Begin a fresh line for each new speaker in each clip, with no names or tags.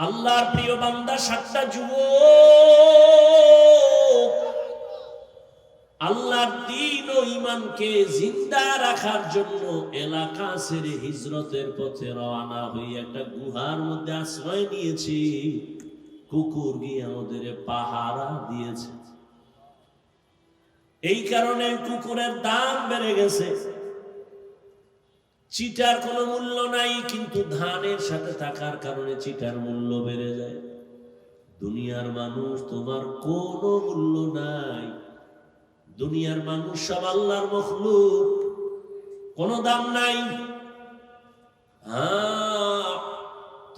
আল্লাহর প্রিয় বান্দা 7টা যুবক আল্লাহর দ্বীন ও ঈমানকে জিন্দা রাখার জন্য এলাকা ছেড়ে হিজরতের পথে রওনা হয়ে একটা গুহার মধ্যে আশ্রয় নিয়েছি। কুকুর গিয়ে আমাদের পাহারা দিয়েছে। এই কারণে কুকুরের দাম বেড়ে গেছে। চিটার কোনো মূল্য নাই, কিন্তু ধানের সাথে থাকার কারণে চিটার মূল্য বেড়ে যায়। দুনিয়ার মানুষ তোমার কোনো মূল্য নাই। দুনিয়ার মানুষ সব আল্লাহর মখলুক, কোনো দাম নাই।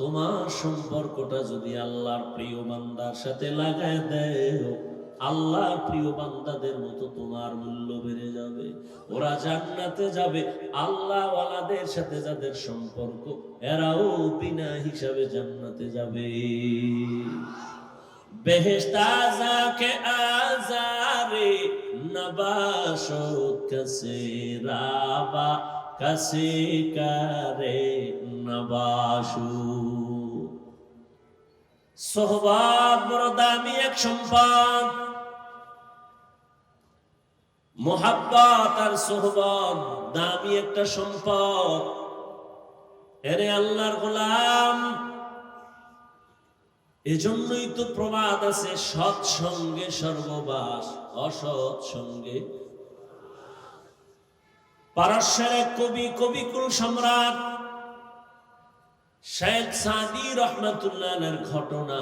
তোমার সম্পর্কটা যদি আল্লাহর প্রিয় বান্দার সাথে লাগায় দেয়, আল্লাহর প্রিয় বান্দাদের মতো তোমার মূল্য বেড়ে যাবে। ওরা জান্নাতে যাবে। আল্লাহ ওয়ালাদের সাথে যাদের সম্পর্ক, এরাও বিনা হিসাবে জান্নাতে যাবে। বেহেশত আযাকে আযারে নবাশত কাসে রাবা কাসে কারে নবাশু। সোহবত বড় দামি এক সম্পদ। মোহাব্বত আর সোহবত দামি একটা সম্পদ। এরে আল্লাহর গোলাম, এজন্যই তো প্রবাদ আছে, সৎ সঙ্গে স্বর্গবাস, অসৎ সঙ্গে। পারস্যের এক কবি, কবিকুল সম্রাট শেখ সাদি রহমাতুল্লাহর ঘটনা।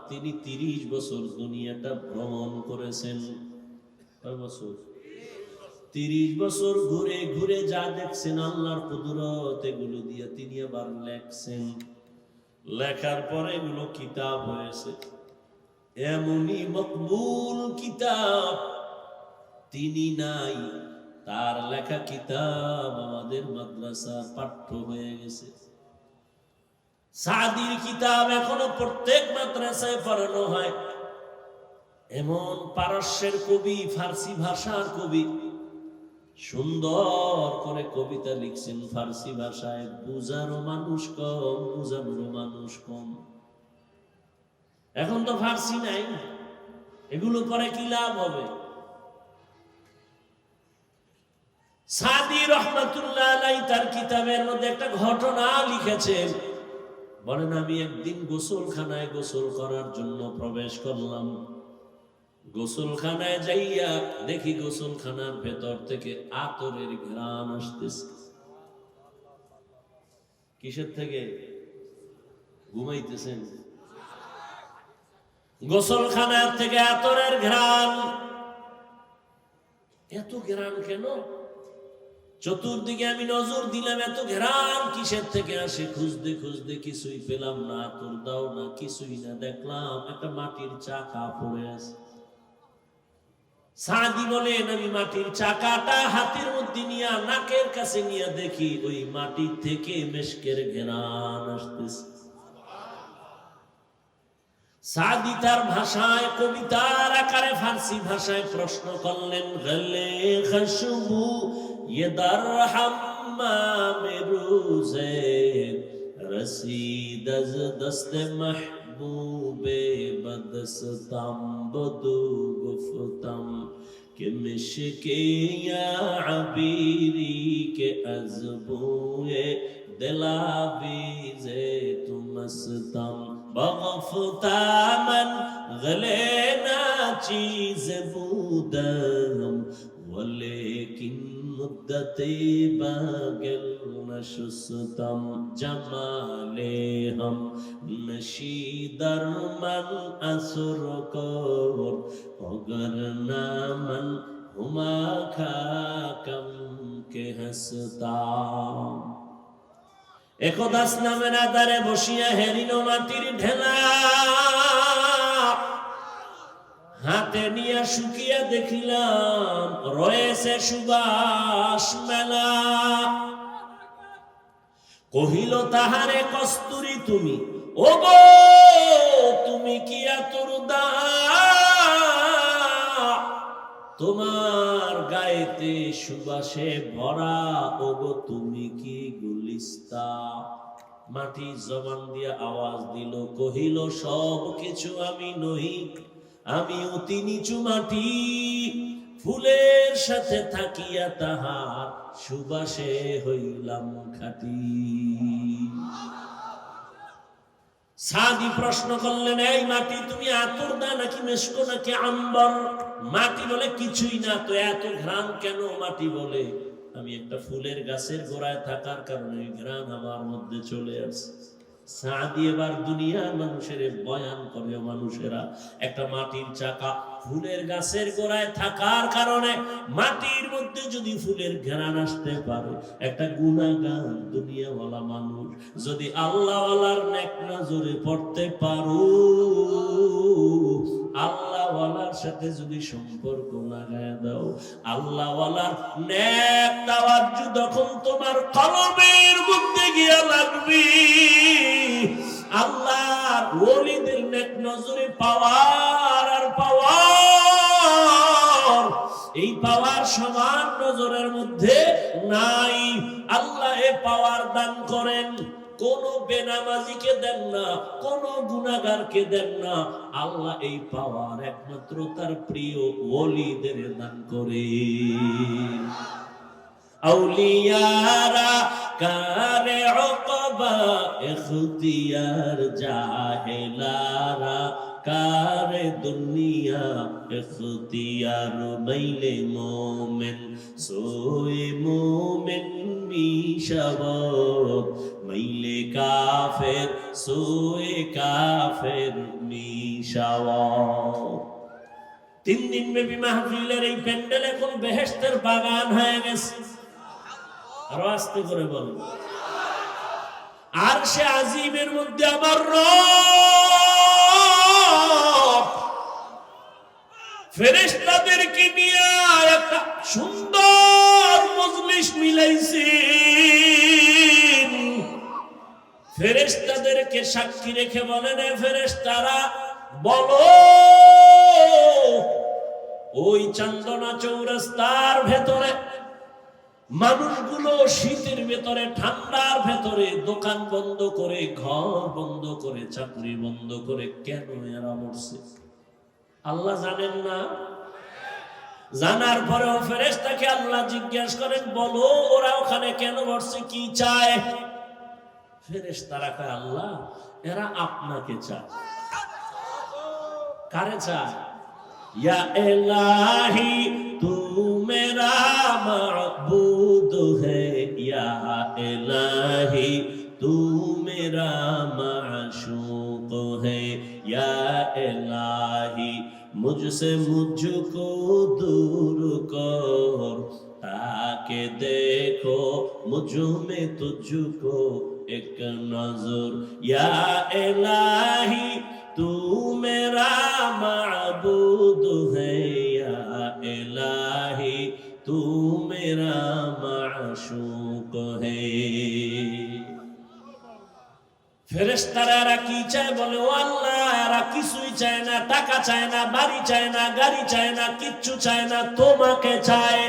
তিনি 30 বছর দুনিয়াটা ভ্রমণ করেছেন। কয় বছর? 30 বছর ঘুরে ঘুরে যা দেখছেন আল্লাহর কুদরত, এগুলো দিয়ে তিনি আবার লেখছেন। লেখার পরে এগুলো কিতাব হয়েছে। এমনই মকবুল কিতাব তিনি নাই, তার লেখা কিতাব আমাদের মাদ্রাসার পাঠ্য হয়ে গেছে। সাদির কিতাব এখনো প্রত্যেক মাদ্রাসায় পড়ানো হয়। এমন পারস্যের কবি, ফার্সি ভাষার কবি, সুন্দর করে কবিতা লিখছেন ফার্সি ভাষায়। বুঝারও মানুষ কম, বুঝানোরও মানুষ কম। এখন তো ফার্সি নাই, এগুলো পরে কি লাভ হবে? সাদি রহমাতুল্লাহ আলাইহি তার কিতাবের মধ্যে একটা ঘটনা লিখেছেন। বলেন, আমি একদিন গোসলখানায় গোসল করার জন্য প্রবেশ করলাম। গোসলখানায় যাইয়া দেখি গোসলখানার ভেতর থেকে আতরের ঘ্রাণ আসতেছে। কিসের থেকে? ঘুমাইতেছেন? গোসলখানার থেকে আতরের ঘ্রাণ। এত ঘ্রাণ কেন? চতুর্দিকে আমি নজর দিলাম, এত ঘ্রাণ কিসের থেকে আসে? খুঁজতে খুঁজতে কিছুই পেলাম না। আতর দাও না, কিছুই না। দেখলাম একটা মাটির চাকা পড়ে আছে। সাদি বলেন, আমি মাটির চাকাটা হাতের মধ্যে নিয়ে নাকের কাছে নিয়ে দেখি ওই মাটির থেকে মেশকের ঘ্রাণ আসতেছে। সাদি তার ভাষায়, কবিতার আকারে ফার্সি ভাষায় প্রশ্ন করলেন, গলে খুশবু ये दर हम्माम रोज़े रसीद अज़ दस्त महबूबे बदस्तम बदू गुफ्तम कि मिश्के या अबीरी के अज़बुए दिलावीज़े तुमस्तम बगफ्ता मन गले ना चीज़ बूदम वलेकिन मुद्दते बागल नशुस्तम जमाले हम नशी दरमन असुर कोर अगर नामन हुमा खाकम के हस्ताम। একদাস নামের আধারে বসিয়া হেরিনো মাটির ঢেলা হাতে নিয়ে শুকিয়ে দেখিলাম রয়েছে সুবাস মেলা। কহিল তাহারে কস্তুরী তুমি, ও গো তুমি কি আতর দাও? তোমার গায়েতে সুবাসে ভরা, ও গো তুমি কি গুলিস্তা? মাটি জবান দিয়ে আওয়াজ দিল, কহিল সব কিছু আমি নহি, আমি অতি নিচু মাটি, ফুলের সাথে থাকিয়া তাহার সুবাসে হইলাম খাঁটি। সাদি প্রশ্ন করলেন, এই মাটি তুমি আতর দা নাকি মেশকো নাকি আম্বর? মাটি বলে কিছুই না, তো এত ঘ্রাণ কেন? মাটি বলে আমি একটা ফুলের গাছের গোড়ায় থাকার কারণে ঘ্রাণ আমার মধ্যে চলে আসে। সাদি এবার দুনিয়ার মানুষের বয়ান করে, মানুষেরা একটা মাটির চাকা ফুলের গাছের গোড়ায় থাকার কারণে মাটির মধ্যে যদি ফুলের ঘ্রাণ আসতে পারে, একটা গুনাহগার দুনিয়াওয়ালা মানুষ যদি আল্লাহওয়ালার নেক নজরে পড়তে পারো, আল্লাহওয়ালার সাথে যদি সম্পর্ক লাগায় দাও, আল্লাহওয়ালার নেক তাওয়াজ্জু যখন তোমার কলবের মধ্যে গিয়া লাগবে, আল্লাহর ওলিদের নেক নজরে পাওয়ার আর পাওয়ার, এই পাওয়ার সমান নজরের মধ্যে নাই। আল্লাহ এ পাওয়ার দান করেন, কোন বেনামাজিকে দেন না, কোন গুনাহগারকে দেন না। আল্লাহ এই পাওয়ার একমাত্র তার প্রিয় ওলিদের দান করে। আউলিয়ারা কারে উকবা ইখতিয়ার, জাহেলারা কারে দুনিয়া ইখতিয়ার, মাইলে মোমেন সোয়ে মোমেন মিশাবত, মাইলে কাফের সোয়ে কাফের মিশাওয়াত। 3 দিন ব্যাপী মাহফিলের এই প্যান্ডেল এখন বেহেশতের বাগান হয়ে গেছে। আরো আস্তে করে বলুন, আরশে আজিমের মধ্যে আমার রব ফেরেশতাদেরকে নিয়ে একটা সুন্দর মজলিস মিলাইছেন। ফেরেশতাদেরকে সাক্ষী রেখে বলেন, ফেরেশতারা বলো, ওই চান্দনা চৌরাস্তার ভেতরে মানুষগুলো শীতের ভেতরে, ঠান্ডার ভেতরে দোকান বন্ধ করে, ঘর বন্ধ করে, চাকরি বন্ধ করে কেন এরা মরছে? আল্লাহ জানেন না? জানার পরেও ফেরেশতাকে আল্লাহ জিজ্ঞাসা করেন, বলো ওরা ওখানে কেন মরছে, কি চায়? ফেরেশতারা কয়, আল্লাহ এরা আপনাকে চায়। কারে চায়? या इलाही तू मेरा मअबूद है, या इलाही तू मेरा माशूक है, या इलाही मुझसे मुझको दूर कर, ताकि देखो मुझ में तुझको एक नजर, या इलाही तू मेरा माबूद है, या इलाही तू मेरा माशूक है। ফেরেশতারা এরা কি চায়? বলে, ও আল্লাহ এরা কিছুই চায় না, টাকা চায় না, বাড়ি চায় না, গাড়ি চায় না, কিচ্ছু চায় না, তোমাকে চায়।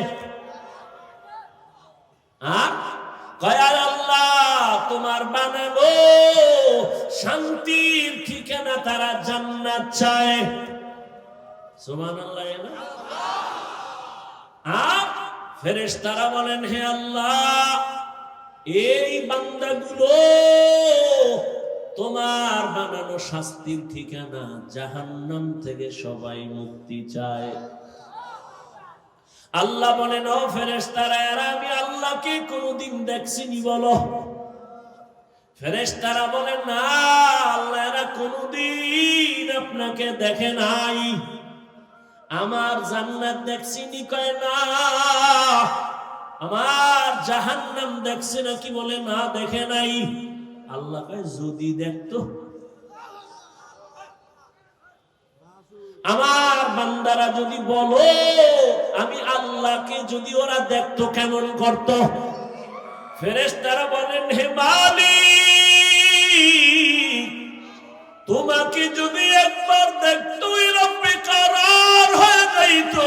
কয় আল্লাহ তোমার বানানো শান্তির ঠিকানা তারা জান্নাত চায়। সুবহানাল্লাহ। আর ফেরেশতারা বলেন, হে আল্লাহ এই বান্দাগুলো তোমার বানানো শাস্তির ঠিকানা জাহান্নাম থেকে সবাই মুক্তি চায়। আল্লাহ বলেন, ও ফেরেশতারা এরা আমি আল্লাহকে কোনদিন দেখছিনি বলো? ফেরেশতারা বলেন, না আল্লাহ এরা কোনদিন আপনাকে দেখে নাই। আমার জান্নাত দেখছিনি? কয় না। আমার জাহান্নাম দেখছে নাকি? বলে না দেখে নাই। আল্লাহ কয়, যদি দেখতো, আমার বান্দারা যদি বলো আমি আল্লাহকে যদি ওরা দেখতো কেমন করত? ফেরেশতারা বলেন, হে মালিক তোমাকে যদি একবার দেখতো এরা বেকারার হয়ে যাইতো,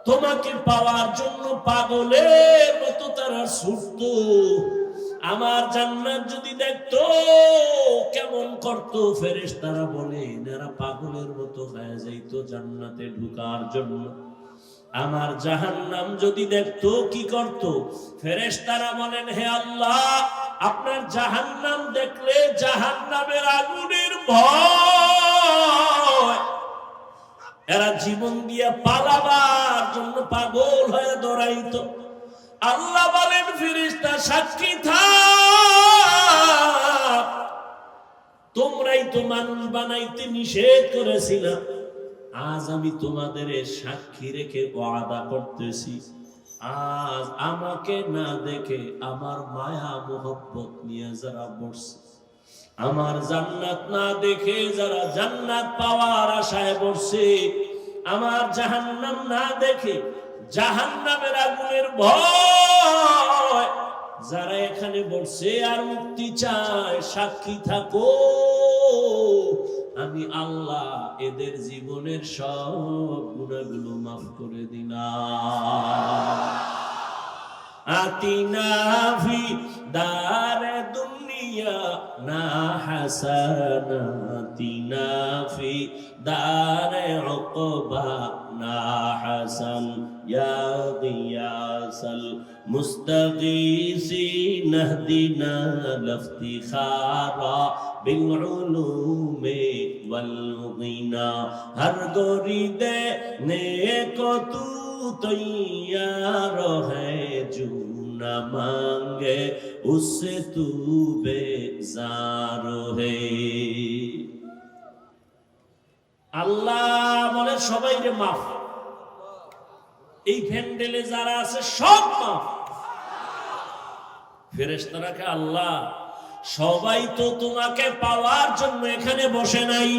তোমাকে তোমাকে পাওয়ার জন্য পাগলের মতো তারা ছুটতো। আমার জান্নাত যদি দেখতো কেমন করতো, ফেরেশতারা বলেন এরা পাগলের মতো হয়ে যাইতো জান্নাতে ঢোকার জন্য। আমার জাহান্নাম যদি দেখতো কি করতো, ফেরেশতারা বলেন হে আল্লাহ, আপনার জাহান্নাম দেখলে জাহান্নামের আগুনের ভয় এরা জীবন দিয়ে পালাবার জন্য পাগল হয়ে দৌড়াইতো। আল্লাহ বলেন ফেরেশতা সাক্ষী থাক, তোমরাই তো মানুষ বানাইতে নিষেধ করেছিলাম, আজ আমি তোমাদের সাক্ষী রেখে ওয়াদা করতেছি, আজ আমাকে না দেখে আমার মায়া মোহব্বত নিয়ে যারা বসছে, আমার জান্নাত না দেখে যারা জান্নাত পাওয়ার আশায় বসছে, আমার জাহান্নাম না দেখে জাহান্নামের আগুনের ভয় যারা এখানে বসছে আর মুক্তি চায়, সাক্ষী থাকো আমি আল্লাহ এদের জীবনের সব গুনাহগুলো মাফ করে দিলাম। আতিনা ফি দারে দুনিয়া না হাসানা, আতিনা ফি দারে উকবা না হাসান, ইয়া গিয়াসাল মুস্তাগীসিন ইহদিনা লাফতিখারা বিল উলুমি ওয়াল গিনা, হর গরিদে নেকো তু तैयार है, जो न मांगे उससे तू बेजार है। আল্লাহ বলে সবাই রে মাফ, এই প্যান্ডেলে যারা আছে সব মাফ। ফেরেশতারাকে আল্লাহ সবাই তো তোমাকে পাওয়ার জন্য এখানে বসে নাই,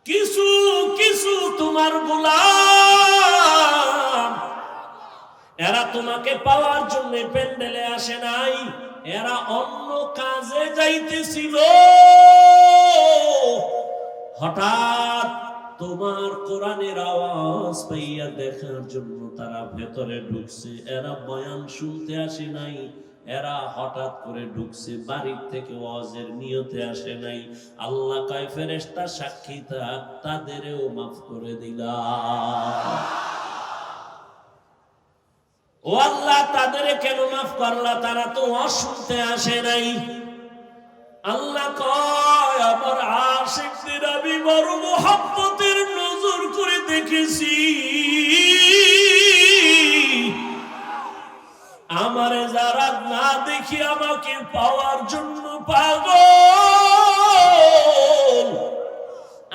কিছু কিছু তোমার গোলাম এরা তোমাকে পাওয়ার জন্য প্যান্ডেলে আসে নাই, এরা অন্য কাজে যাইতেছিল। হঠাৎ তোমার কোরআনের আওয়াজ পাইয়া দেখার জন্য তারা ভেতরে ঢুকছে, এরা বয়ান শুনতে আসে নাই, এরা হঠাৎ করে ঢুকছে, বাড়ির থেকে ওয়াজের নিয়তে আসে নাই। আল্লাহ কয় ফেরেশতা সাক্ষী থাক, তাদেরও মাফ করে দিলাম। ও আল্লাহ তাদের কেন মাফ করলা, তারা তো ওয়াজ শুনতে আসে নাই। আল্লাহ কয় আমার আশিকদের আমি বড় মুহাব্বতের নজর করে দেখেছি, আমারে যারা না দেখি আমাকে পাওয়ার জন্য পাগল,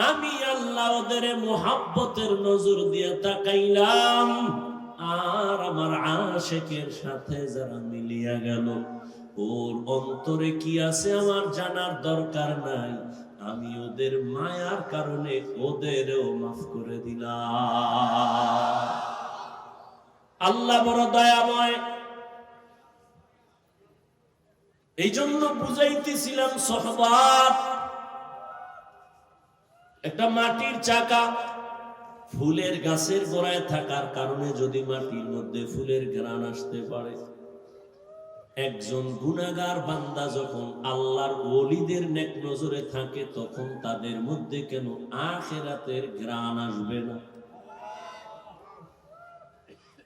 আমি আল্লাহ ওদের মুহাব্বতের নজর দিয়ে তাকাইলাম, আর আমার আশিকের সাথে যারা মিলিয়া গেল, ওর অন্তরে কি আছে আমার জানার দরকার নাই, আমি ওদের মায়ার কারণে ওদেরও মাফ করে দিলাম। আল্লাহ বড় দয়াময়। এই জন্য বুঝাইতেছিলাম সোহবাত একটা মাটির চাকা, ফুলের গাছের গোড়ায় থাকার কারণে যদি মাটির মধ্যে ফুলের ঘ্রাণ আসতে পারে, একজন গুনাহগার বান্দা যখন আল্লাহর ওলিদের নেক নজরে থাকে, তখন তাদের মধ্যে কেন আখিরাতের ঘ্রাণ আসবে না?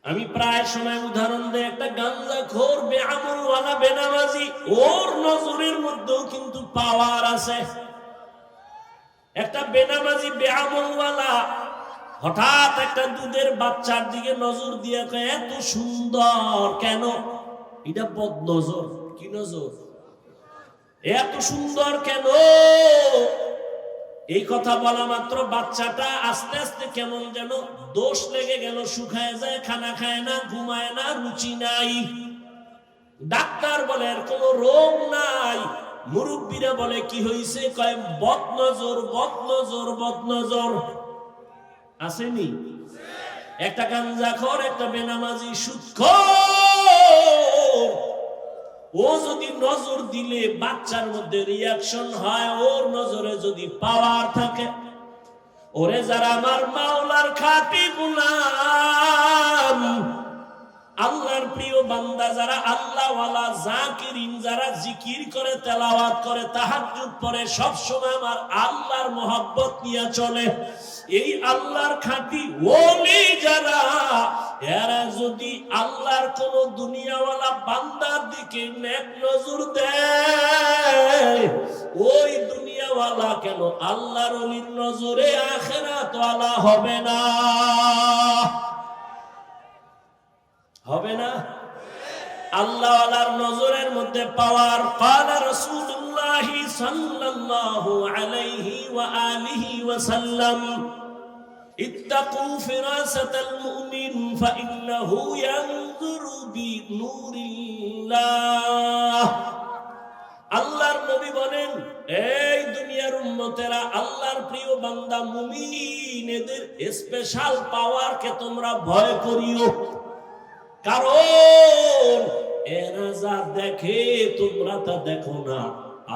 আমি প্রায় সময় উদাহরণ দেই, একটা গাঞ্জাখোর বেআমলওয়ালা বেনামাজি, ওর নজরের মধ্যেও কিন্তু পাওয়ার আছে। একটা বেনামাজি বেআমলওয়ালা হঠাৎ একটা দুধের বাচ্চার দিকে নজর দিয়ে কয় এত সুন্দর কেন, এটা বদ নজর। কি নজর? এত সুন্দর কেন? এই কথা বলা মাত্র বাচ্চাটা আস্তে আস্তে কেমন যেন দোষ লেগে গেল, শুকায় যায়, খানা খায় না, ঘুমায় না, রুচি নাই। ডাক্তার বলে এর কোনো রোগ নাই, মুরব্বীরা বলে কি হয়েছে, কয় বদ নজর, বদ নজর, বদ নজর। আসেনি? একটা গাঞ্জাখোর, একটা বেনামাজি, সুদখোর, ও যদি নজর দিলে বাচ্চার মধ্যে রিয়াকশন হয়, ওর নজরে যদি পাওয়ার থাকে, ওরে যারা আমার মাওলার খাঁটি গোলাম, আল্লাহর প্রিয় বান্দা যারা আল্লাহওয়ালা জাকিরিন, যারা জিকির করে, তেলাওয়াত করে, তাহাজ্জুদ পড়ে, সব সময় আমার আল্লাহর মহব্বত নিয়ে চলে, এই আল্লাহর খাঁটি ওলি যারা, এরা যদি আল্লাহর কোন দুনিয়াওয়ালা বান্দার দিকে নেক নজর দেয়, ওই দুনিয়াওয়ালা কেন আল্লাহর ওলির নজরে আখিরাতওয়ালা হবে না? হবে না? আল্লাহওয়ালার নজরের মধ্যে পাওয়ার। قال رسول الله صلى الله عليه وآله وسلم اتقوا فراسة المؤمن فإنه ينظر بنور الله। আল্লাহর নবী বলেন, এই দুনিয়ার উম্মতেরা, আল্লাহর প্রিয় বান্দা মুমিন, এদের স্পেশাল পাওয়ারকে তোমরা ভয় করিও, কারণ এরা যা দেখে তোমরা তা দেখো না।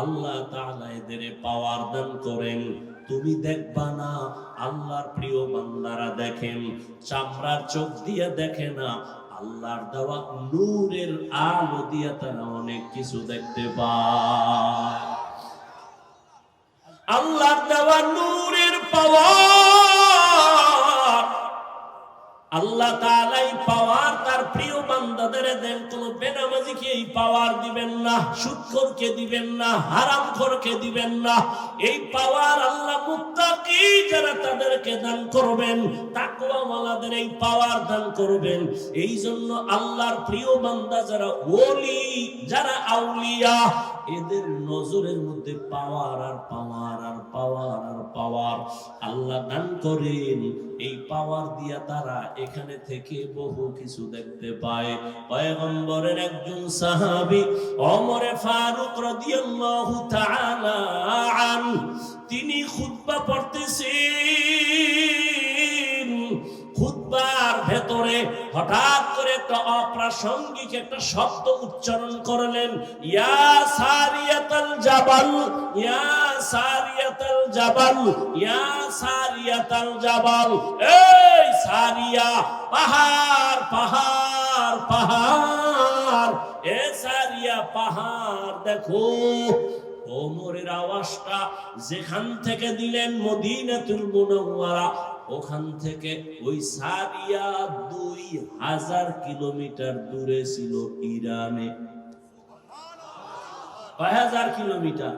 আল্লাহ তাআলা এদের পাওয়ার দান করেন, তুমি দেখবা না। আল্লাহর প্রিয় বান্দারা দেখেন, চামড়ার চোখ দিয়ে দেখে না, আল্লাহর দেওয়া নূরের আলো দিয়ে তারা অনেক কিছু দেখতে পায়। আল্লাহর দেওয়া নূরের পাওয়ার, আল্লাহ তাআলা এই পাওয়ার তার প্রিয় বান্দাদের দেন। কোন বেনামাজিকে এই পাওয়ার দিবেন না, সুদখোরকে দিবেন না, হারামখোরকে দিবেন না। এই পাওয়ার আল্লাহ মুত্তাকি যারা তাদেরকে দান করবেন, তাকওয়াওয়ালাদের এই পাওয়ার দান করবেন। এই জন্য আল্লাহর প্রিয় বান্দা যারা ওলি, যারা আউলিয়া, এদের নজরের মধ্যে পাওয়ার আর পাওয়ার আর পাওয়ার আর পাওয়ার আল্লাহ দান করেন। এই পাওয়ার দিয়া তারা এখানে থেকে বহু কিছু দেখতে পায়। পয়গম্বরের একজন সাহাবী ওমরে ফারুক রাদিয়াল্লাহু তাআলা আনহু, তিনি খুতবা পড়তেছেন। খুতবার ভেতরে হঠাৎ করে একটা অপ্রাসঙ্গিক একটা শব্দ উচ্চারণ করলেন, ইয়া সারিয়াতাল জাবাল, ইয়া সারিয়াতাল জাবাল, ইয়া সারিয়াতাল জাবাল। এই সারিয়া, পাহাড় পাহাড় পাহাড়, এ সারিয়া পাহাড় দেখো। ওমরের আওয়াজটা যেখান থেকে দিলেন মদিনাতুল মুনাওয়ারা, ওখান থেকে ওই সারিয়া 2000 কিলোমিটার দূরে ছিল ইরানে। কয় হাজার কিলোমিটার?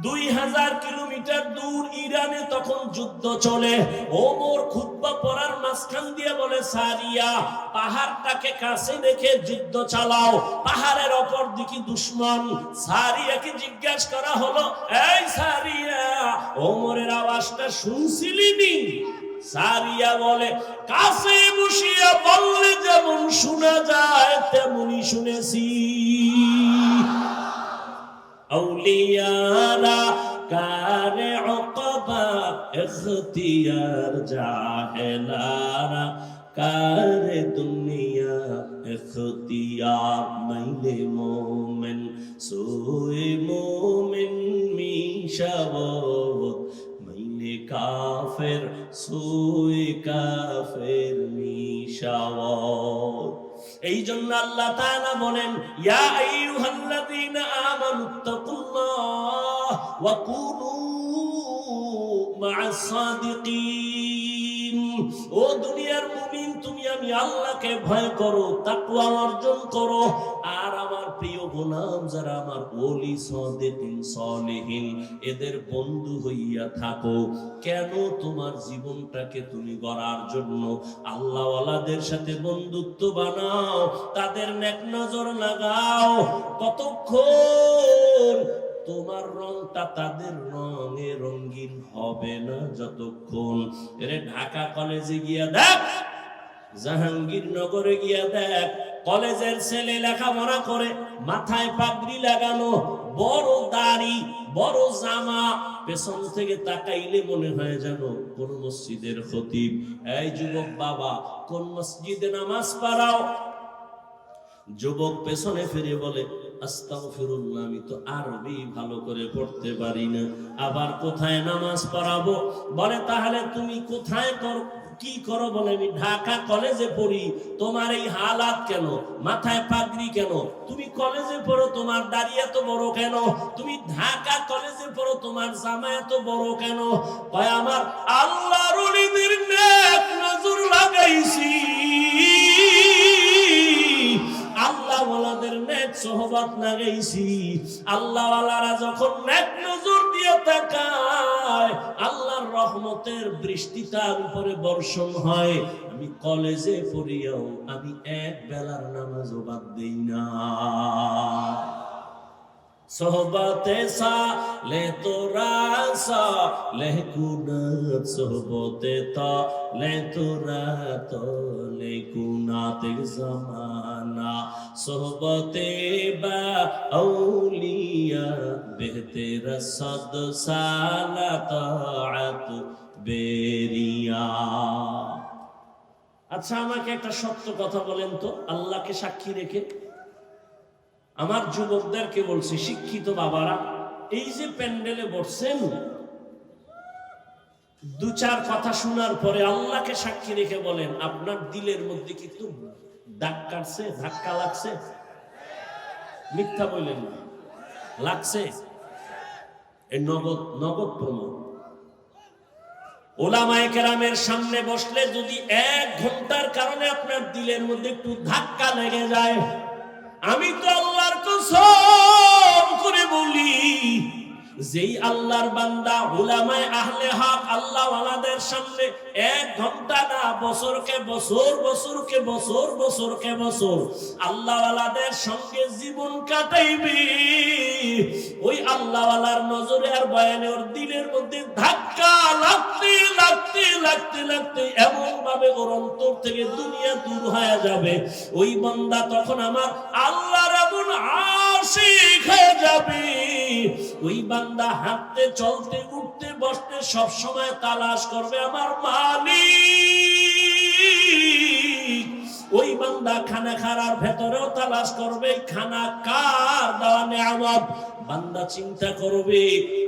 2000 কিলোমিটার দূর ইরানে তখন যুদ্ধ চলে। ওমর খুতবা পড়ার মাঝখান দিয়ে বলে, সারিয়া, পাহাড়টাকে কাছে রেখে যুদ্ধ চালাও, পাহাড়ের অপর দিকে দুশমন। সারিয়াকে জিজ্ঞাসা করা হলো, এই সারিয়া, ওমরের আওয়াজটা শুনছিলি? সারিয়া বলে, কাছে বসিয়া বললে যেমন শোনা যায় তেমনি শুনেছি। আউলিয়ারা কারে উকবা ইখতিয়ার, জাহেলারা কারে দুনিয়া ইখতিয়ার। মাইলে মোমেন সোয়ে মোমেন মিশাবত, মাইলে কাফের সোয়ে কাফের মিশাবত। এই জন্য আল্লাহ তাআলা বলেন, ইয়া আইয়ুহাল্লাযীনা আমানুত্তাকুল্লাহ ওয়া কুনু মা'আস সাদিকিন। ও দুনিয়ার মুমিন, তুমি আমি আল্লাহকে ভয় করো, তাকওয়া অর্জন করো, আর আমার প্রিয় গোলাম যারা আমার ওলি, সাদিকিন, সালেহিন, এদের বন্ধু হইয়া থাকো। কেন? তোমার জীবনটাকে তুমি গড়ার জন্য আল্লাহওয়ালাদের সাথে বন্ধুত্ব বানাও, তাদের নেক নজর লাগাও। কতক্ষণ তোমার রংটা তাদের রঙে রঙিন হবে না? যতক্ষণ। এরে ঢাকা কলেজে গিয়া দেখ, জাহাঙ্গীরনগরে গিয়া দেখ, কলেজের ছেলে লেখাপড়া করে, মাথায় পাগড়ি লাগানো, বড় দাড়ি, বড় জামা, পেছন থেকে তাকাইলে মনে হয় যেন কোন মসজিদের খতিব। এই যুবক বাবা, কোন মসজিদে নামাজ পড়াও? যুবক পেছনে ফিরে বলে, আস্তাগফিরুল্লাহ, আমি তো আরবি ভালো করে পড়তে পারি না, আবার কোথায় নামাজ পড়াবো? বলে তাহলে তুমি কোথায় কি করো? বলে আমি ঢাকা কলেজে পড়ি। তোমার এই হালাত কেন? মাথায় পাগড়ি কেন? তুমি কলেজে পড়ো, তোমার দাড়ি এত বড় কেন? তুমি ঢাকা কলেজে পড়ো, তোমার জামা এত বড় কেন? কয় আমার আল্লাহর ওলিদের নেক নজর লাগাইছি, আল্লাহ ওয়ালাদের নেক সোহবত লাগাইছি। আল্লাহ ওয়ালারা যখন নেক নজর দিয়ে তাকায়, আল্লাহর রহমতের বৃষ্টি তার উপরে বর্ষণ হয়। আমি কলেজে পড়িয়াও আমি এক বেলার নামাজও বাদ দেই না। সোহবতে সালে তোরা সালে কুনাত, সোহবতে তালে তোরা তালে কুনাত জামানা, সোহবতে বা আউলিয়া বেহতের সদ সালাত আত বেরিয়া। আচ্ছা, আমাকে একটা সত্য কথা বলেন তো, আল্লাহকে সাক্ষী রেখে আমার যুবকদেরকে বলছি, শিক্ষিত বাবারা, এই যে প্যান্ডেলে বসছেন, দু চার কথা শোনার পরে আল্লাহকে সাক্ষী রেখে বলেন, আপনার দিলের মধ্যে কি একটু দাগ কাটছে, ধাক্কা লাগছে? মিথ্যা বললেন না, লাগছে? এই নগদ নগদ প্রমাণ। ওলামায়ে কেরামের সামনে বসলে যদি 1 ঘন্টার কারণে আপনার দিলের মধ্যে একটু ধাক্কা লেগে যায়, আমি তো আল্লাহর কসম করে বলি, যেই আল্লাহর বান্দা উলামায়ে আহলে হক আল্লাহ ওয়ালাদের সামনে 1 ঘন্টা না, বছরকে বছর, বছরকে বছর, বছরকে বছর আল্লাহ ওয়ালাদের সঙ্গে জীবন কাটাইবে, ওই আল্লাহ ওয়ালার নজরে আর বয়ানে ওর দিলের মধ্যে ধাক্কা লাগতে লাগতে লাগতে লাগতে এমন ভাবে ওর অন্তর থেকে দুনিয়া দূর হয়ে যাবে, ওই বান্দা তখন আমার আল্লাহর এমন আশিক হয়ে যাবে। ওই বান্দা হাঁটতে, চলতে, উঠতে, বসতে সব সময় তালাশ করবে আমার মালিক। ওই বান্দা খানা খাওয়ার ভেতরেও তালাশ করবে খানা কার দেওয়া নেয়ামত। বান্দা চিন্তা করবে,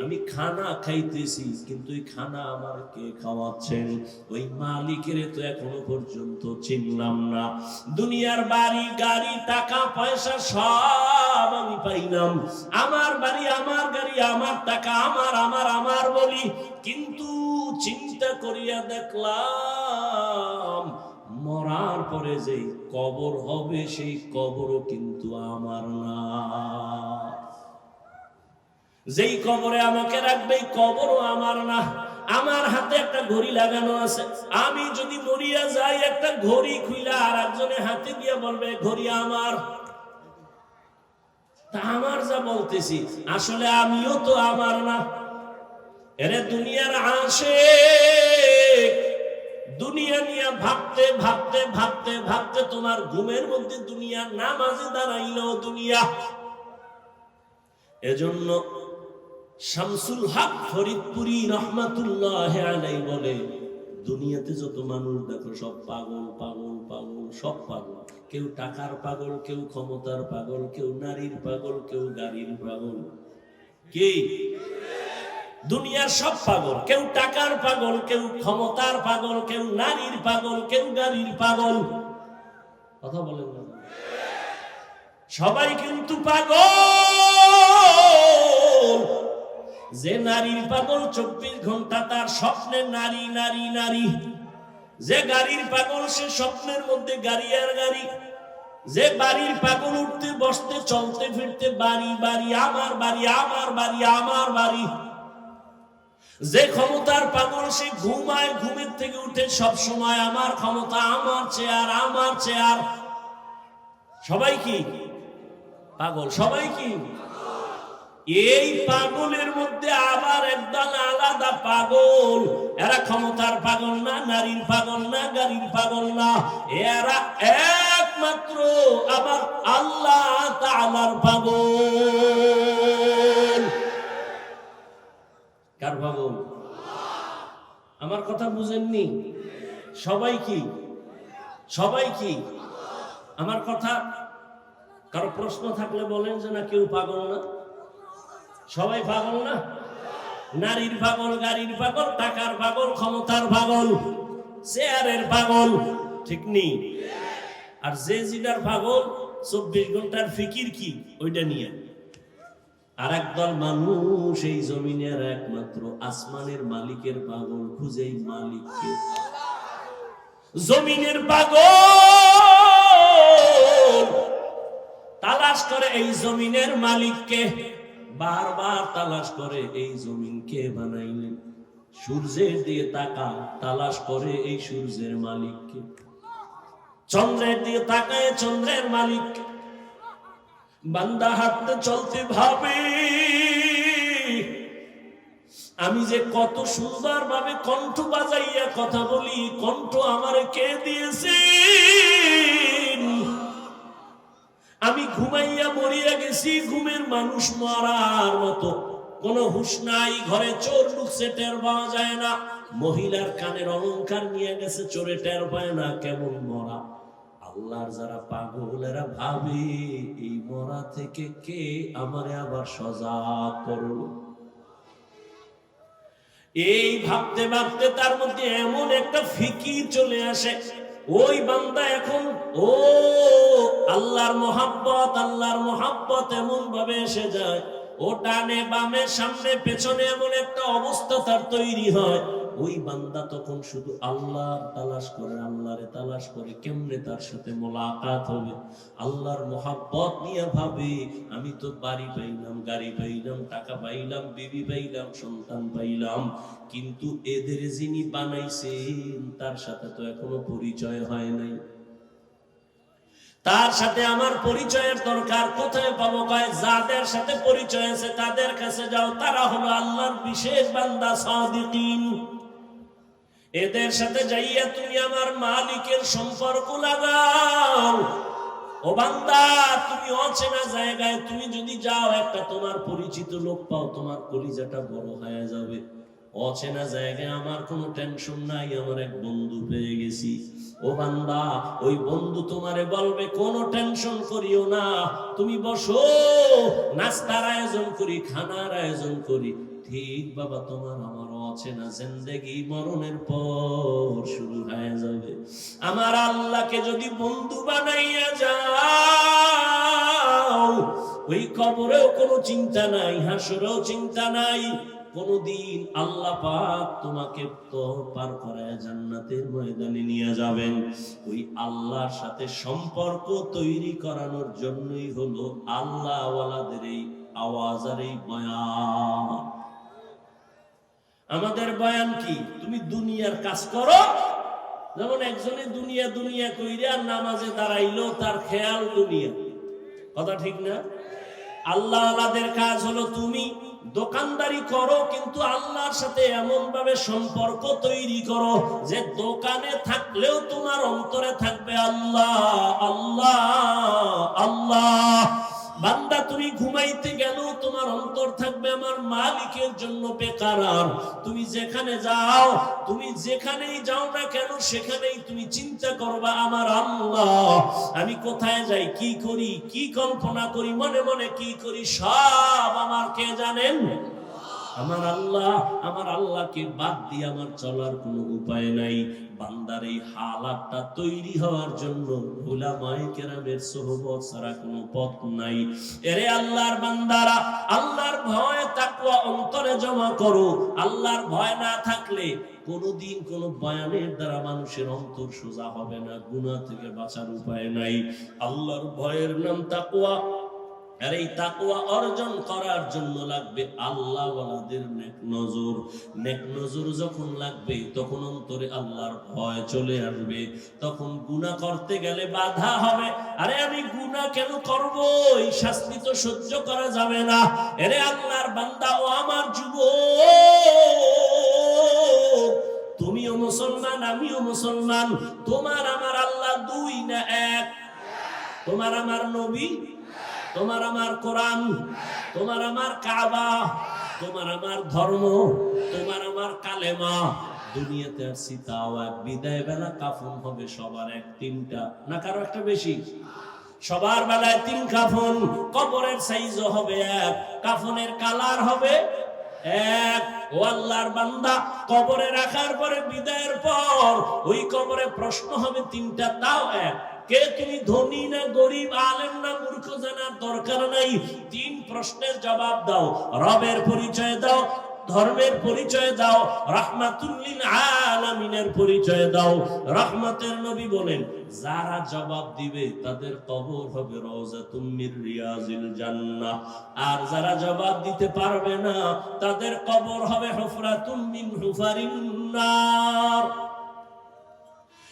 আমি খানা খাইতেছি, কিন্তু এই খানা আমার কে খাওয়াচ্ছেন? ওই মালিকের তো এখনো পর্যন্ত চিনলাম না। দুনিয়ার বাড়ি, গাড়ি, টাকা পয়সা সব আমি পাইলাম, আমার বাড়ি, আমার গাড়ি, আমার টাকা, আমার আমার আমার বলি, কিন্তু চিন্তা করিয়া দেখলাম মরার পরে যে কবর হবে, সেই কবরও কিন্তু আমার না। যেই কবরে আমাকে রাখবে, এই কবরও আমার না। আমার হাতে একটা ঘড়ি লাগানো আছে, আমি যদি মরিয়া যাই, একটা ঘড়ি খুইলা আর একজনের হাতে দিয়ে বলবে ঘড়ি আমার। তা আমার যা বলতেছি, আসলে আমিও তো আমার না। এরে দুনিয়ার আশিক, দুনিয়া নিয়ে ভাবতে ভাবতে ভাবতে ভাবতে তোমার ঘুমের মধ্যে দুনিয়া, নামাজে দাঁড়াইলো দুনিয়া। এজন্য শামসুল হক ফরিদপুরি রহমাতুল্লাহ আলাইহি বলে, দুনিয়াতে যত মানুষ দেখো সব পাগল পাগল পাগল, সব পাগল। কেউ টাকার পাগল, কেউ ক্ষমতার পাগল, কেউ নারীর পাগল, কেউ গাড়ির পাগল। কি দুনিয়ার সব পাগল, কেউ টাকার পাগল, কেউ ক্ষমতার পাগল, কেউ নারীর পাগল, কেউ গাড়ির পাগল। কথা বলেন না, সবাই কিন্তু পাগল। যে নারীর পাগল 24 ঘন্টা তার স্বপ্নে নারী নারী নারী। যে গাড়ির পাগল সে স্বপ্নের মধ্যে গাড়ি আর গাড়ি। যে বাড়ির পাগল উঠতে বসতে চলতে ফিরতে বাড়ি বাড়ি, আমার বাড়ি আমার বাড়ি আমার বাড়ি। যে ক্ষমতার পাগল সে ঘুমায়, ঘুমের থেকে উঠে সব সময় আমার ক্ষমতা, আমার চেয়ার, আমার চেয়ার। সবাই কি পাগল? সবাই কি? এই পাগলের মধ্যে আবার একদল আলাদা পাগল, এরা ক্ষমতার পাগল না, নারীর পাগল না, গাড়ির পাগল না, এরা একমাত্র আবার আল্লাহ তাআলার পাগল। কার পাগল? আমার কথা বুঝেননি? সবাই কি? সবাই কি? আমার কথা কারো প্রশ্ন থাকলে বলেন যে না কেউ পাগল না, সবাই পাগল না। নারীর পাগল, গাড়ির পাগল, টাকার পাগল, ক্ষমতার পাগল, চেয়ারের পাগল, ঠিক নেই? আর যে জিনার পাগল 24 ঘন্টার ফিকির কি ওইটা নিয়ে। আর একদল মানুষ এই জমিনের একমাত্র আসমানের মালিকের পাগল, খুঁজেই মালিককে। জমিনের পাগল তালাশ করে এই জমিনের মালিককে, বারবার তালাশ করে এই জমিন কে বানাইলেন। সূর্যের দিকে তাকা, তালাশ করে এই সূর্যের মালিককে। চন্দ্রের দিকে তাকায় চন্দ্রের মালিককে। বান্দা হাঁটতে চলতে ভাবে আমি যে কত সুন্দর ভাবে কণ্ঠ বাজাইয়া কথা বলি, কণ্ঠ আমারে কে দিয়েছে? আমি ঘুমাইয়া মরিয়া গেছি, ঘুমের মানুষ মরার মতো, কোন হুঁশ নাই। ঘরে চোর ঢুকছে, টের পাওয়া যায় না। মহিলার কানের অলংকার নিয়ে গেছে, চোরে টের পায় না, কেমন মরা। আল্লাহর যারা পাগল এরা ভাবে এই মরা থেকে কে আমারে আবার সজাগ করলো। এই ভাবতে ভাবতে তার মধ্যে এমন একটা ফিকির চলে আসে, ওই বান্দা এখন ও আল্লাহর মহাব্বত এমন ভাবে এসে যায়, ও ডানে বামে সামনে পেছনে এমন একটা অবস্থা তার তৈরি হয়। ওই বান্দা তখন শুধু আল্লাহর তালাশ করে, আল্লাহরে তালাশ করে কেমনে তার সাথে মোলাকাত হবে। আল্লাহর মহাব্বত নিয়ে ভাবে আমি তো বাড়ি পাইলাম, গাড়ি পাইলাম, টাকা পাইলাম, বিবি পাইলাম, সন্তান পাইলাম, কিন্তু এদের যিনি বানাইছেন তার সাথে তো এখনো পরিচয় হয় নাই। তার সাথে আমার পরিচয়ের দরকার। কোথায় পাবো? কয় যাদের সাথে পরিচয় আছে তাদের কাছে যাও, তারা হলো আল্লাহর বিশেষ বান্দা সাদিকিন। এদের সাথে যাইয়া তুমি আমার মালিকের সম্পর্ক লাগাও। ও বান্দা, তুমি অচেনা জায়গায় তুমি যদি যাও, একটা তোমার পরিচিত লোক পাও, তোমার কলিজাটা বড় হয়ে যাবে। অচেনা জায়গায় আমার কোনো টেনশন নাই, আমার এক বন্ধু পেয়ে গেছি। ও বান্দা, ওই বন্ধু তোমারে বলবে কোনো টেনশন করিও না, তুমি বসো, নাস্তার আয়োজন করি, খানার আয়োজন করি। ঠিক বাবা, তোমার আমার অচেনা জিন্দেগি মরণের পর শুরু হয়ে যাবে। আমার আল্লাহকে যদি বন্ধু বানাইয়া যাও, ওই কবরেও কোনো চিন্তা নাই, হাসরেও চিন্তা নাই। কোনদিন আল্লাহ পাক তোমাকে তো পার করায় জান্নাতের ময়দানে নিয়ে যাবেন। ওই আল্লাহর সাথে সম্পর্ক তৈরি করানোর জন্যই হলো আল্লাহ ওয়ালাদের এই আওয়াজ আর এই বয়ান। আমাদের বয়ান কি? তুমি দুনিয়ার কাজ করো। যেমন একজনে দুনিয়া দুনিয়া কইরা নামাজে দাঁড়াইলো, তার খেয়াল দুনিয়া। কথা ঠিক না? আল্লাহ ওয়ালাদের কাজ হলো তুমি দোকানদারি করো, কিন্তু আল্লাহর সাথে এমন ভাবে সম্পর্ক তৈরি করো যে দোকানে থাকলেও তোমার অন্তরে থাকবে আল্লাহ আল্লাহ আল্লাহ। বান্দা, তুমি ঘুমাইতে গেলেও তোমার অন্তর থাকবে আমার মালিকের জন্য বেকারার। তুমি যেখানে যাও, তুমি যেখানেই যাও না কেন, সেখানেই তুমি চিন্তা করবা আমার আল্লাহ। আমি কোথায় যাই, কি করি, কি কল্পনা করি, মনে মনে কি করি, সব আমার কে জানেন? আমার আল্লাহ। আমার আল্লাহকে বাদ দিয়ে আমার চলার কোনো উপায় নাই। বান্দার এই হালাতটা তৈরি হওয়ার জন্য উলামায়ে কেরামের সোহবত ছাড়া কোনো পথ নাই। এরে আল্লাহর বান্দারা, আল্লাহর ভয় তাকওয়া অন্তরে জমা করো। আল্লাহর ভয় না থাকলে কোনদিন কোন বয়ানের দ্বারা মানুষের অন্তর সোজা হবে না। গুনাহ থেকে বাঁচার উপায় নাই। আল্লাহর ভয়ের নাম তাকওয়া। আর এই তাকওয়া অর্জন করার জন্য লাগবে আল্লাহ ওয়ালাদের নেক নজর। নেক নজর যখন লাগবে, তখন অন্তরে আল্লাহর ভয় চলে আসবে। তখন গুনাহ করতে গেলে বাধা হবে। আরে আমি গুনাহ কেন করব? এই শাস্তি তো সহ্য করা যাবে না। আরে আল্লাহর বান্দা, ও আমার যুবক, তুমিও মুসলমান, আমিও মুসলমান। তোমার আমার আল্লাহ দুই না এক? তোমার আমার নবী, তোমার আমার কোরআন, তোমার আমার কাবা, তোমার আমার ধর্ম, তোমার আমার কালেমা। দুনিয়াতে আসছি তাও এক, বিদায় বেলা কাফন হবে সবার এক, তিনটা না কারো একটা বেশি। সবার বেলায় 3 কাফন, কবরের সাইজও হবে এক, কাফনের কালার হবে এক। ও আল্লাহর বান্দা, কবরে রাখার পরে বিদায়ের পর ওই কবরে প্রশ্ন হবে 3টা, তাও এক। কে তুমি, ধনী না গরিব, আলেম না মূর্খ, জানার দরকার নাই। 3 প্রশ্নের জবাব দাও। রবের পরিচয় দাও, ধর্মের পরিচয় দাও, রাহমাতুল লিল আলামিনের পরিচয় দাও। রহমতের নবী বলেন, যারা জবাব দিবে তাদের কবর হবে রওজাতুম মির রিয়াজিল জান্নাহ, আর যারা জবাব দিতে পারবে না তাদের কবর হবে হুফরাতুম মিন হুফারিন নার।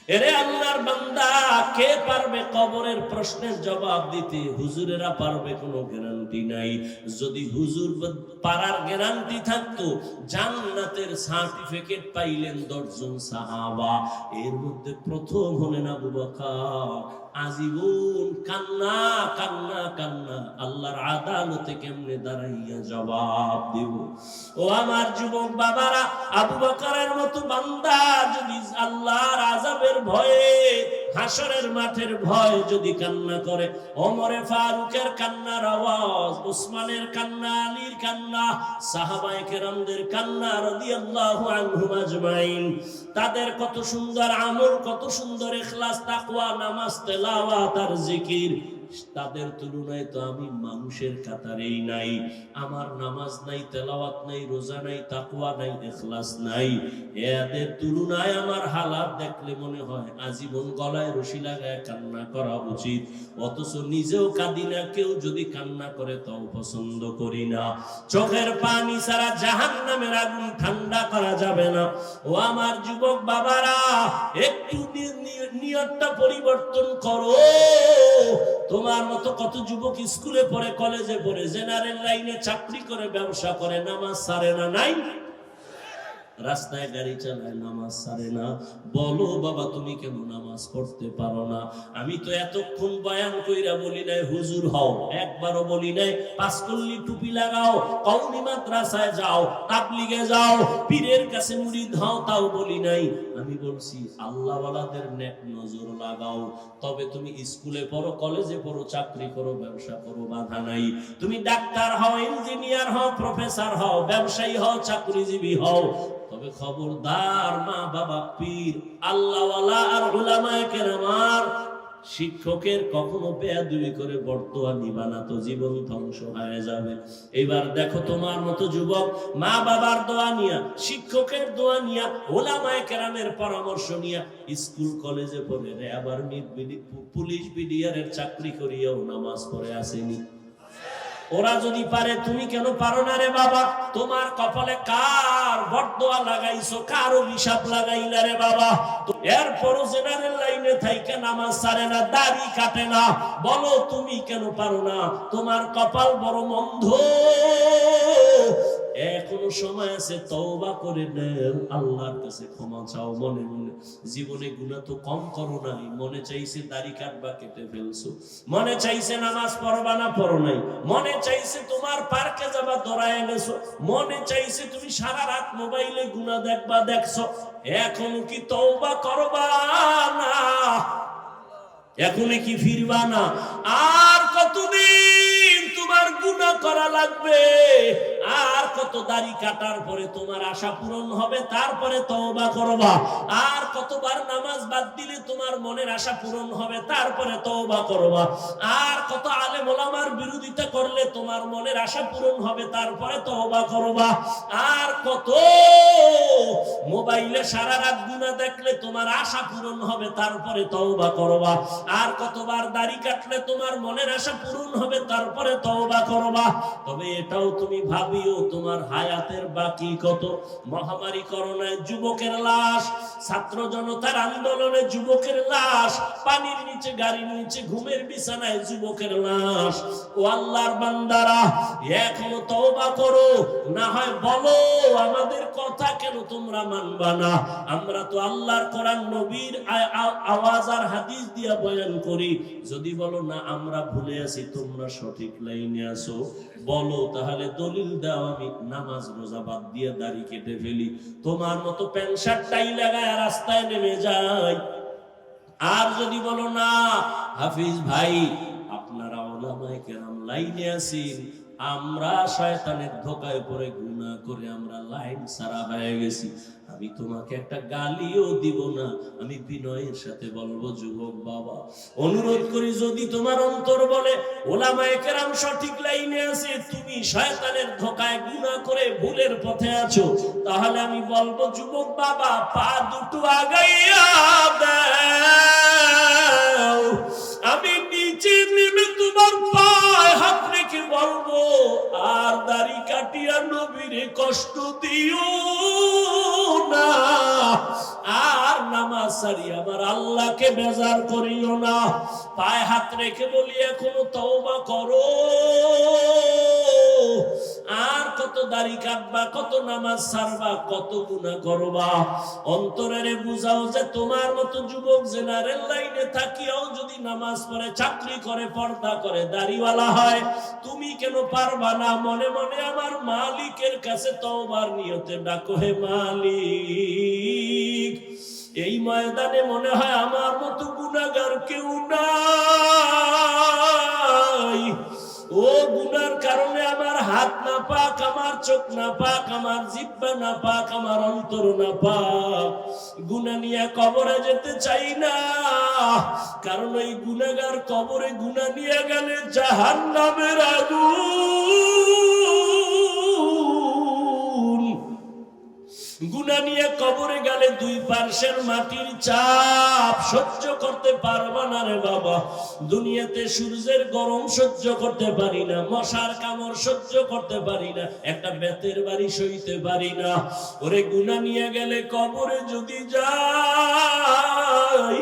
এরে আল্লাহর বান্দা, কে পারবে কবরের প্রশ্নের জবাব দিতে? হুজুরেরা পারবে, কোনো গ্যারান্টি নাই। যদি হুজুর পারার গ্যারান্টি থাকতো, জান্নাতের সার্টিফিকেট পাইলেন 10 জন সাহাবা, এর মধ্যে প্রথম হলেন আবু বকর। আজীবন কান্না কান্না কান্না, আল্লাহর আদালতে কেমনে দাঁড়াইয়া জবাব দেব? ও আমার যুবক বাবারা, আবু বকরের মতো বান্দা যদি আল্লাহর আযাবের ভয়ে, হাসরের মাঠের ভয় যদি কান্না করে, ওমরে ফারুকের কান্নার আওয়াজ, উসমানের কান্না, আলীর কান্না, সাহাবায়ে কেরামদের কান্না রাদিয়াল্লাহু আনহুম আজমাইন, তাদের কত সুন্দর আমল, কত সুন্দর ইখলাস, তাকওয়া, নামাজ, তেলাওয়াত আর জিকির, তাদের তুলনায় তো আমি মানুষের কাতারেই নাই। আমার নামাজ নাই, তেলাওয়াত নাই, রোজা নাই, তাকওয়া নাই, ইখলাস নাই। এদের তুলনায় আমার হালাত দেখলে মনে হয় আজীবন গলায় রশি লাগায় কান্না করা উচিত। অথচ নিজেও কাঁদি না, কেউ যদি কান্না করে তাও পছন্দ করি না। চোখের পানি ছাড়া জাহান্নামের আগুন ঠান্ডা করা যাবে না। ও আমার যুবক বাবারা, একটু নিয়তটা পরিবর্তন করো। তোমার মতো কত যুবক স্কুলে পড়ে, কলেজে পড়ে, জেনারেল লাইনে চাকরি করে, ব্যবসা করে, নামাজ ছাড়ে না? নাই? রাস্তায় গাড়ি চালায়, নামাজ ছাড়ে না। বলো বাবা, তুমি কেন নামাজ পড়তে পারো না? আমি তো এতক্ষণ বয়ান কইরা বলি নাই হুজুর হও, একবারও বলি নাই 5 কল্লি টুপি লাগাও, কওমি মাদ্রাসায় যাও, তাবলিগে যাও, পীরের কাছে মুরিদ হও, তাও বলি নাই। আমি বলছি আল্লাহ ওয়ালাদের নেক নজর লাগাও। তবে তুমি স্কুলে পড়ো, কলেজে পড়ো, চাকরি করো, ব্যবসা করো, বাধা নাই। তুমি ডাক্তার হও, ইঞ্জিনিয়ার হও, প্রফেসর হও, ব্যবসায়ী হও, চাকরিজীবী হও, তবে খবরদার মা বাবা, পীর, আল্লাহওয়ালা আর উলামায়ে কেরামার, শিক্ষকের কখনো বেয়াদবি করে বর্তমান নিবা না, তো জীবন ধ্বংস হয়ে যাবে। এবার দেখো, তোমার মতো যুবক মা বাবার দোয়া নিয়া, শিক্ষকের দোয়া নিয়া, উলামায়ে কেরামের পরামর্শ নিয়া স্কুল কলেজে পড়ে রে, আবার পুলিশ বিডিআরের চাকরি করিয়াও নামাজ পড়ে আসেনি। ওরা যদি পারে, তুমি কেন পারো না রে বাবা? তোমার কপালে কার বরদোয়া লাগাইছো, কার অভিশাপ লাগাইলা রে বাবা? এরপরও জেনারেল লাইনে থাইকে নামাজ ছাড়ে না, দাড়ি কাটে না, বলো তুমি কেন পারো না? তোমার কপাল বড় মন্দ। এখনো সময় আছে, তওবা করে নাও, আল্লাহর কাছে ক্ষমা চাও মনে মনে। জীবনে গুনাহ তো কম করো নাই, মনে চাইছে দাড়ি কাটবা, কেটে ফেলছো। মনে চাইছে নামাজ পড়বা না, পড়ো নাই। মনে চাইছে তোমার পার্কে যাবা, দৌড়ায় এনেছো। মনে চাইছে তুমি সারা রাত মোবাইলে গুনাহ দেখবা, দেখছো। এখনো কি তওবা করবা না? এখনই কি ফিরবা না? আর কতদিন তোমার গুনাহ করা লাগবে? আর কত দাড়ি কাটার পরে তোমার আশা পূরণ হবে, তারপরে তওবা করবা? আর কতবার নামাজ বাদ দিলে তোমার মনের আশা পূরণ হবে, তারপরে তওবা করবা? আর কত আলেম ওলামার বিরোধিতা করলে তোমার মনের আশা পূরণ হবে, তারপরে তওবা করবা? আর কত মোবাইলে সারা রাত গুনাহ দেখলে তোমার আশা পূরণ হবে, তারপরে তওবা করবা? আর কতবার দাড়ি কাটলে তোমার মনের আশা পূরণ হবে, তারপরে তওবা করবা? তবে এটাও তুমি ভাবিও, তোমার হায়াতের বাকি কত। মহামারী করোনায় যুবকের লাশ, ছাত্র জনতার আন্দোলনে যুবকের লাশ, পানির নিচে, গাড়ির নিচে, ঘুমের বিছানায় যুবকের লাশ। ও আল্লাহর বান্দারা, এখনো তওবা করো, না হয় বলো আমাদের কথা কেন তোমরা মানবা না? আমরা তো আল্লাহর কোরআন, নবীর আওয়াজ আর হাদিস দিয়া বয়ান করি। যদি বলো না আমরা ভুলে আছি, তোমরা সঠিক লাইনে আসো, বলো তাহলে দলিল দাও, আমি নামাজ রোজা বাদ দিয়ে দাড়ি কেটে ফেলি, তোমার মতো প্যান্ট শার্ট টাই লাগায় রাস্তায় নেমে যাই। আর যদি বলো না হাফিজ ভাই, উলামায়ে কেরাম লাইনে আছেন, আমরা শয়তানের ধোঁকায় পড়ে গুনাহ করে আমরা লাইন ছাড়া হয়ে গেছি। আমি তোমাকে একটা গালিও দিব না, আমি বিনয়ের সাথে বলবো যুবক বাবা, অনুরোধ করি যদি তোমার অন্তর বলে উলামায়ে কেরাম সঠিক লাইনে আছে, তুমি শয়তানের ধোঁকায় গুনাহ করে ভুলের পথে আছো, তাহলে আমি বলবো যুবক বাবা পা দুটো আগাইয়া দাও, আমি নিচে নেমে তোমার পায়ে হাত রেখে বলবো আর দাড়ি কাটিয়া নবীরে কষ্ট দিও না, আর নামাজ ছাড়িয়া আমার আল্লাহকে বেজার করিও না। পায়ে হাত রেখে বলি এখনো তওবা করো, আর কত দাড়ি কাটবা, কত নামাজ ছাড়বা, কত গুনাহ করবা। অন্তরে বুঝাও যে তোমার মতো যুবক জেনারেল লাইনে থাকিয়াও যদি নামাজ পড়ে, চাকরি করে, পর্দা করে, দাড়িওয়ালা হয়, তুমি কেন পারবা না? মনে মনে আমার মালিকের কাছে তওবার নিয়তে ডাকো, হে মালিক এই ময়দানে মনে হয় আমার মতো গুনাহগার কেউ নাই, ও গুনার কারণে আমার হাত না পাক, আমার চোখ না পাক, আমার জিহ্বা না পাক, আমার অন্তর না পাক। গুনাহ নিয়ে কবরে যেতে চাই না, কারণ এই গুনাহগার কবরে গুনাহ নিয়ে গেলে জাহান্নামের আগুন, গুনাহ নিয়ে কবরে গেলে দুই পার্শ্বের মাটির চাপ সহ্য করতে পারবা না রে বাবা। দুনিয়াতে সূর্যের গরম সহ্য করতে পারি না, মশার কামড় সহ্য করতে পারি না, একটা বেতের বাড়ি সইতে পারি না। ওরে গুনাহ নিয়ে গেলে কবরে যদি যাই,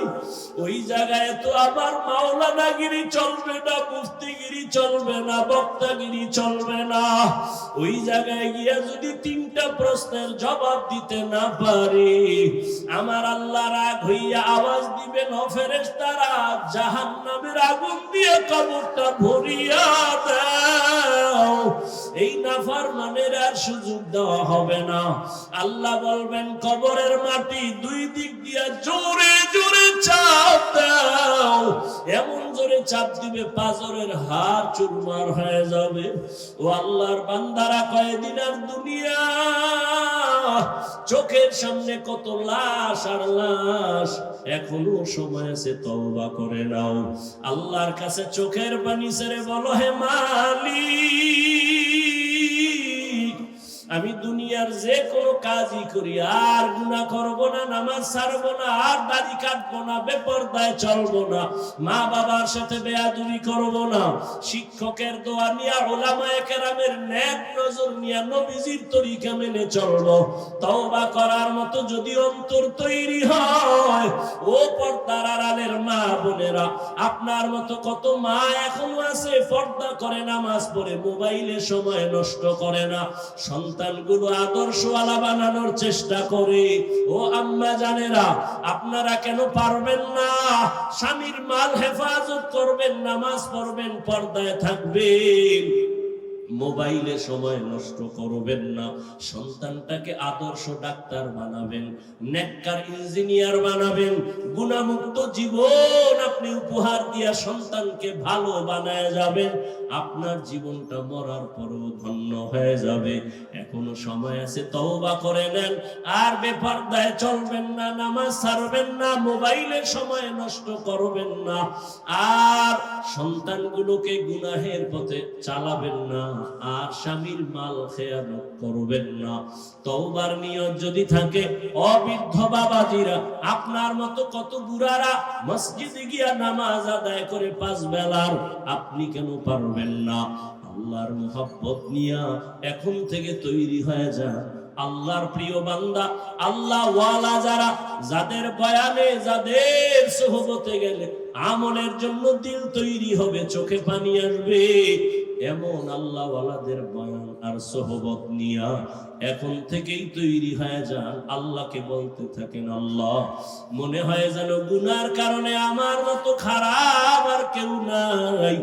ওই জায়গায় তো আমার মাওলানাগিরি চলবে না, মুফতিগিরি চলবে না, বক্তাগিরি চলবে না। ওই জায়গায় গিয়া যদি তিনটা প্রশ্নের জবাব দিতে না পারি, আমার আল্লাহ রাগ হইয়া আওয়াজ দিবেন, ও ফেরেশতারা জাহান্নামের আগুন দিয়ে কবরটা ভরিয়া দাও। এই নাফরমানের আর সুযোগ দেওয়া হবে না। আল্লাহ বলবেন কবরের মাটি দুই দিক দিয়া জোরে জোরে চাপ দাও, এমন জোরে চাপ দিবে পাঁজরের হাড় চুরমার হয়ে যাবে। ও আল্লাহর বান্দারা, কয়েকদিন আর দুনিয়া, চোখের সামনে কত লাশ আর লাশ, এখনো সময় আছে তওবা করে নাও। আল্লাহর কাছে চোখের পানি ছেড়ে বলো, হে মালিক আমি দুনিয়ার যে কোনো কাজই করি আর গুনাহ করব না, নামাজ ছাড়বো না, আর দাড়ি কাটবো না, বেপরদায় চলবো না, মা বাবার সাথে বেয়াদবি করব না, শিক্ষকের দোয়া নিয়ে, উলামায়ে কেরামের নেক নজর নিয়ে নবীজির তরিকা মেনে চলবো। তওবা করার মতো যদি অন্তর তৈরি হয়, ও পর্দার আড়ালের মা বোনেরা, আপনার মতো কত মা এখনো আছে পর্দা করে, নামাজ পড়ে, মোবাইলে সময় নষ্ট করে না, সন্তানগুলো আদর্শওয়ালা বানানোর চেষ্টা করে। ও আম্মা জানেরা, আপনারা কেন পারবেন না? স্বামীর মাল হেফাজত করবেন, নামাজ পড়বেন, পর্দায় থাকবেন, মোবাইলে সময় নষ্ট করবেন না, সন্তানটাকে আদর্শ ডাক্তার বানাবেন, নেককার ইঞ্জিনিয়ার বানাবেন, গুনাহমুক্ত জীবন আপনি উপহার দিয়া সন্তানকে ভালো বানায় যাবেন, আপনার জীবনটা মরার পরও ধন্য হয়ে যাবে। এখনো সময় আছে, তওবা করে নেন, আর বেপরদায় চলবেন না, নামাজ ছাড়বেন না, মোবাইলে সময় নষ্ট করবেন না, আর সন্তানগুলোকে গুনাহের পথে চালাবেন না, আর স্বামীর মাল খেয়ানত করবেন না। তওবার নিয়ত যদি থাকে, অবৃদ্ধ বাবাজিরা, আপনার মতো কত বুড়ারা মসজিদে গিয়া নামাজ আদায় করে 5 বেলার, আপনি কেন পারবেন না? আল্লাহর মুহাব্বত নিয়া এখন থেকে তৈরি হয়ে যান। আল্লাহর প্রিয় বান্দা, আল্লাহ ওয়ালা যারা, যাদের বয়ানে, যাদের সোহবতে গেলে আমলের জন্য দিল তৈরি হবে, চোখে পানি আসবে, এমন আল্লাহ ওয়ালাদের বয়ান আর সোহবত নিয়া এখন থেকেই তৈরি হয়ে যান। আল্লাহকে বলতে থাকেন, আল্লাহ মনে হয় যেন গুনার কারণে আমার মতো খারাপ আর কেউ নাই,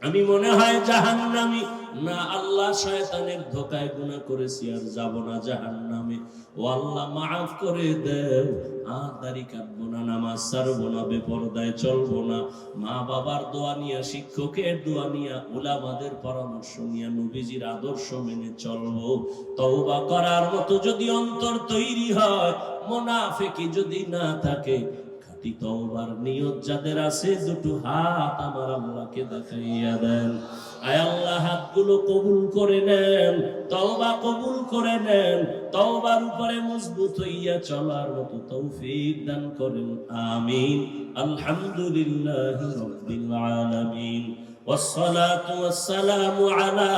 আমি মনে হয় জাহান্নামী, না আল্লাহ শয়তানের ধোকায় গুনাহ করেছি আর যাব না জাহান্নামে। ও আল্লাহ মাফ করে দাও, আর দাড়ি কাটবো না, নামাজ ছাড়বো না, বেপরদায় চলবো না, মা বাবার দোয়া নিয়ে, শিক্ষকের দোয়া নিয়ে, উলামাদের পরামর্শ নিয়ে নবীজির আদর্শ মেনে চলবো। তওবা করার মতো যদি অন্তর তৈরি হয়, মুনাফিকি যদি না থাকে, খাঁটি তওবার নিয়ত যাদের আছে, দুটো হাত আমার আল্লাহকে দেখাইয়া দেন। আয় আল্লাহ, হাতগুলো কবুল করে নেন, তওবা কবুল করে নেন, তওবার উপরে মজবুত হইয়া চলার মতো তৌফিক দান করেন। আমিন। আলহামদুলিল্লাহি রাব্বিল আলামিন। والصلاة والسلام على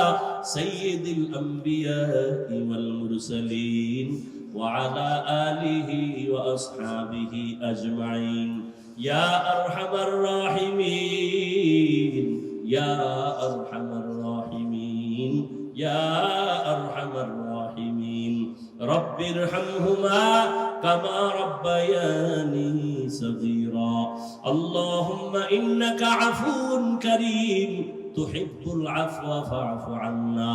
سيد الأنبياء والمرسلين وعلى آله وأصحابه أجمعين. يا أرحم الراحمين، يا أرحم الراحمين، يا أرحم الراحمين. رب ارحمهما كما ربياني صغيرا. اللهم إنك عفو كريم تحب العفو فاعف عنا.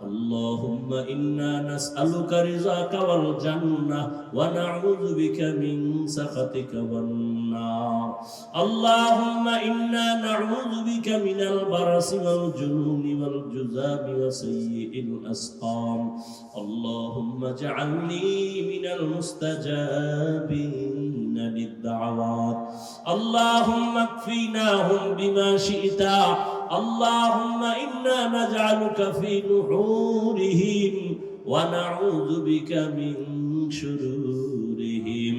اللهم إنا نسألك رضاك والجنة ونعوذ بك من سخطك والنار. اللهم إنا نعوذ بك من البرص والجنون والجذام وسيء الأسقام. اللهم اجعلني من المستجابين للدعوات. اللهم اكفيناهم بما شئت. اللهم إنا نجعلك في نحورهم ونعوذ بك من شرورهم.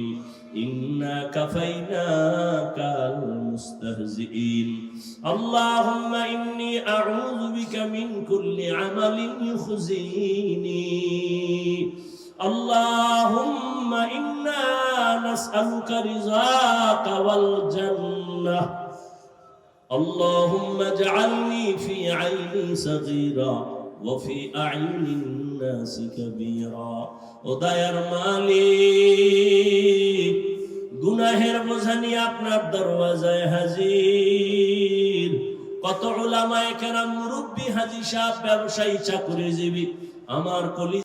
إنا كفيناك المستهزئين. اللهم إني أعوذ بك من كل عمل يخزيني. اللهم إنا نسألك رضاك والجنة. اللهم اجعلني في عيني صغيرا وفي أعين الناس كبيرا. উদয়ের মালিক, গুনাহের বোঝা নিয়ে আপনার দরওয়াজায় হাজির। কত উলামায়ে কেরাম, মুরব্বী, হাজী সাহেব, ব্যবসায়ী, চাকুরিজীবী, আমার কলি